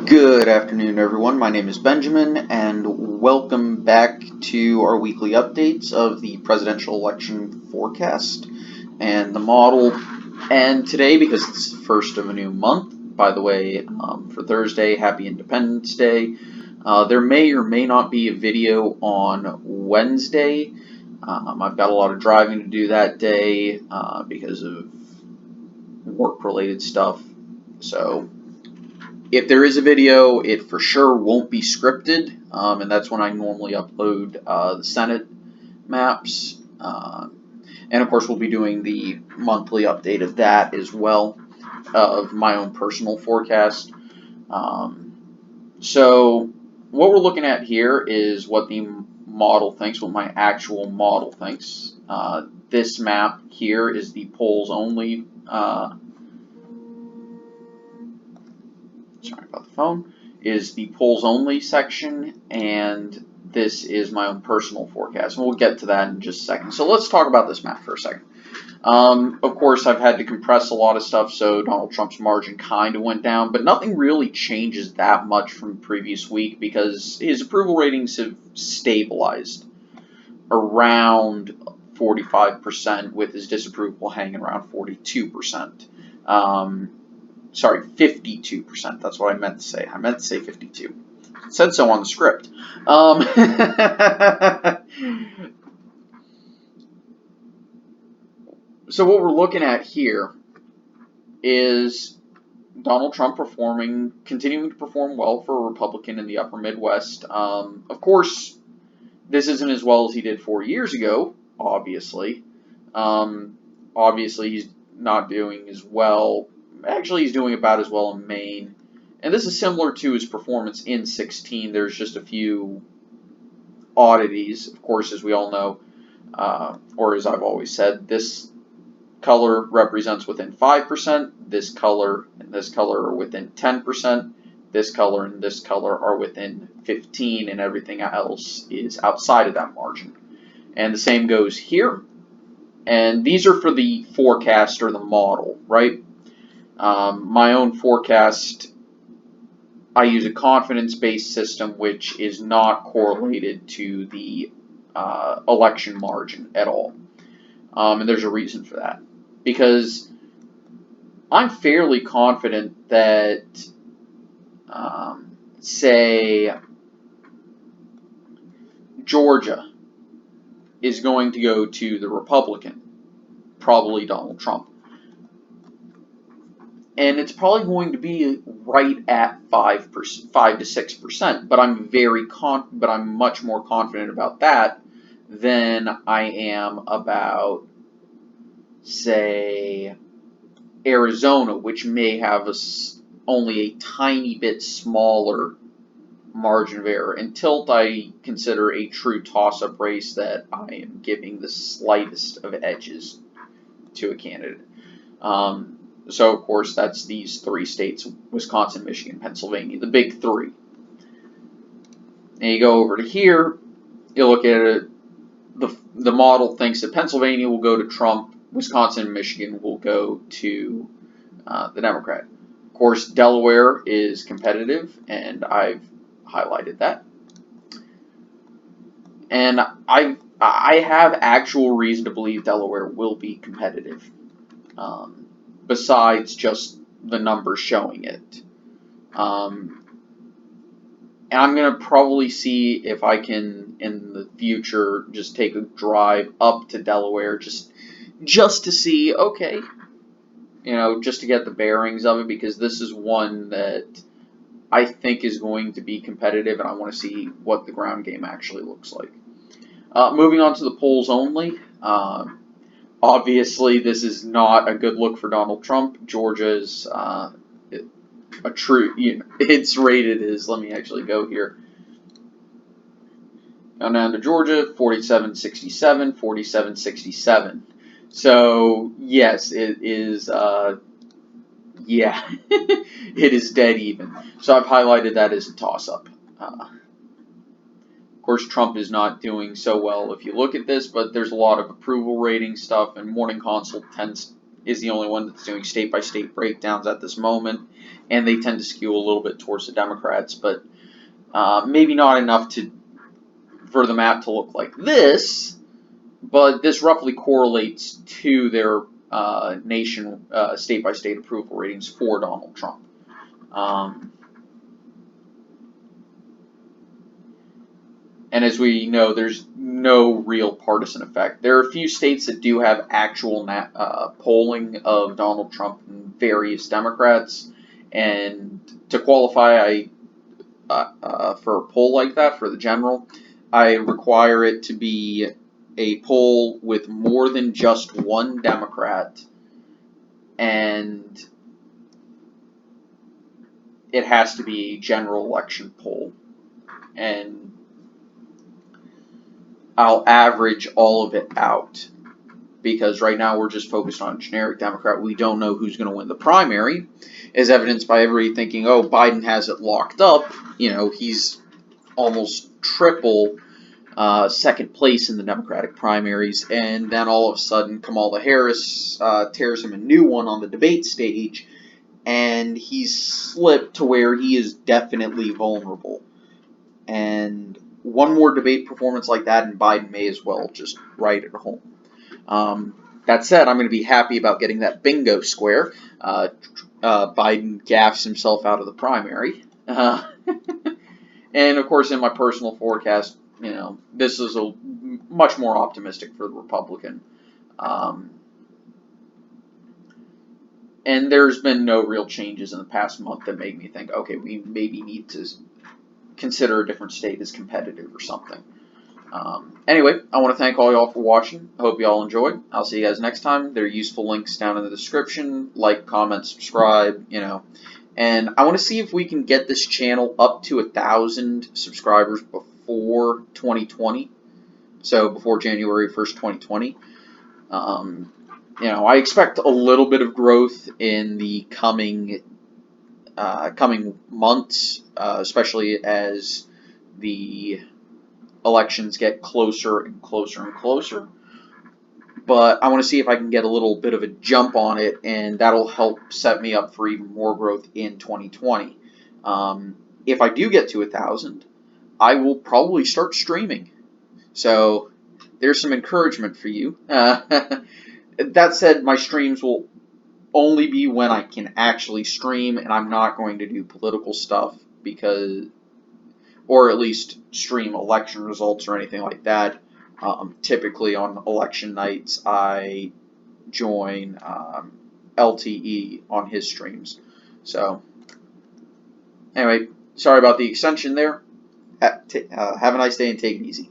Good afternoon, everyone. My name is Benjamin, and welcome back to our weekly updates of the presidential election forecast and the model. And today, because it's the first of a new month, by the way, for Thursday, Happy Independence Day, there may or may not be a video on Wednesday. I've got a lot of driving to do that day because of work-related stuff. So if there is a video, it for sure won't be scripted, and that's when I normally upload the Senate maps. And of course, we'll be doing the monthly update of that as well, of my own personal forecast. So what we're looking at here is what the model thinks, what my actual model thinks. This map here is the polls only. Sorry about the phone, is the polls only section, and this is my own personal forecast. And we'll get to that in just a second. So let's talk about this map for a second. Of course, I've had to compress a lot of stuff, so Donald Trump's margin kind of went down, but nothing really changes that much from the previous week because his approval ratings have stabilized around 45%, with his disapproval hanging around 42%. Sorry, 52%. That's what I meant to say. I meant to say 52. It said so on the script. So what we're looking at here is Donald Trump continuing to perform well for a Republican in the upper Midwest. Of course, this isn't as well as he did 4 years ago, obviously. Obviously, he's not doing as well. Actually, he's doing about as well in Maine. And this is similar to his performance in 2016. There's just a few oddities, of course, as we all know, or as I've always said, this color represents within 5%, this color and this color are within 10%, this color and this color are within 15%, and everything else is outside of that margin. And the same goes here. And these are for the forecast or the model, right? My own forecast, I use a confidence-based system which is not correlated to the election margin at all. And there's a reason for that. Because I'm fairly confident that, say, Georgia is going to go to the Republican, probably Donald Trump. And it's probably going to be right at 5 to 6%. But I'm much more confident about that than I am about, say, Arizona, which may have only a tiny bit smaller margin of error, until I consider a true toss-up race that I am giving the slightest of edges to a candidate. So, of course, that's these three states: Wisconsin, Michigan, Pennsylvania, the big three. And you go over to here, you look at it, the model thinks that Pennsylvania will go to Trump, Wisconsin and Michigan will go to the Democrat. Of course, Delaware is competitive, and I've highlighted that. And I have actual reason to believe Delaware will be competitive. Besides just the numbers showing it. And I'm going to probably see if I can, in the future, just take a drive up to Delaware just to see, okay, just to get the bearings of it, because this is one that I think is going to be competitive, and I want to see what the ground game actually looks like. Moving on to the polls only. Obviously, this is not a good look for Donald Trump. Georgia's a true, it's rated as, let me actually go here. Down to Georgia, 47-67, 47-67. So, yes, it is, yeah, it is dead even. So I've highlighted that as a toss-up. Of course, Trump is not doing so well if you look at this, but there's a lot of approval rating stuff, and Morning Consult is the only one that's doing state-by-state breakdowns at this moment. and they tend to skew a little bit towards the Democrats, but maybe not enough for the map to look like this, but this roughly correlates to their state-by-state approval ratings for Donald Trump. And as we know, there's no real partisan effect. There are a few states that do have actual polling of Donald Trump and various Democrats, and to qualify for a poll like that, for the general, I require it to be a poll with more than just one Democrat, and it has to be a general election poll. And I'll average all of it out, because right now we're just focused on generic Democrat. We don't know who's going to win the primary, as evidenced by everybody thinking, oh, Biden has it locked up. You know, he's almost triple second place in the Democratic primaries, and then all of a sudden Kamala Harris tears him a new one on the debate stage, and he's slipped to where he is definitely vulnerable. And one more debate performance like that, and Biden may as well just ride it home. That said, I'm going to be happy about getting that bingo square. Biden gaffes himself out of the primary. And, of course, in my personal forecast, you know, this is a much more optimistic for the Republican. And there's been no real changes in the past month that make me think, okay, we maybe need to consider a different state as competitive or something. Anyway, I want to thank all y'all for watching. I hope y'all enjoyed. I'll see you guys next time. There are useful links down in the description. Like, comment, subscribe, you know. And I want to see if we can get this channel up to 1,000 subscribers before 2020. So before January 1st, 2020. You know, I expect a little bit of growth in the coming months, especially as the elections get closer and closer and closer. But I want to see if I can get a little bit of a jump on it, and that'll help set me up for even more growth in 2020. If I do get to 1,000, I will probably start streaming. So there's some encouragement for you. That said, my streams will only be when I can actually stream, and I'm not going to do political stuff or at least stream election results or anything like that. Typically on election nights, I join LTE on his streams. So, anyway, sorry about the extension there. Have a nice day and take it easy.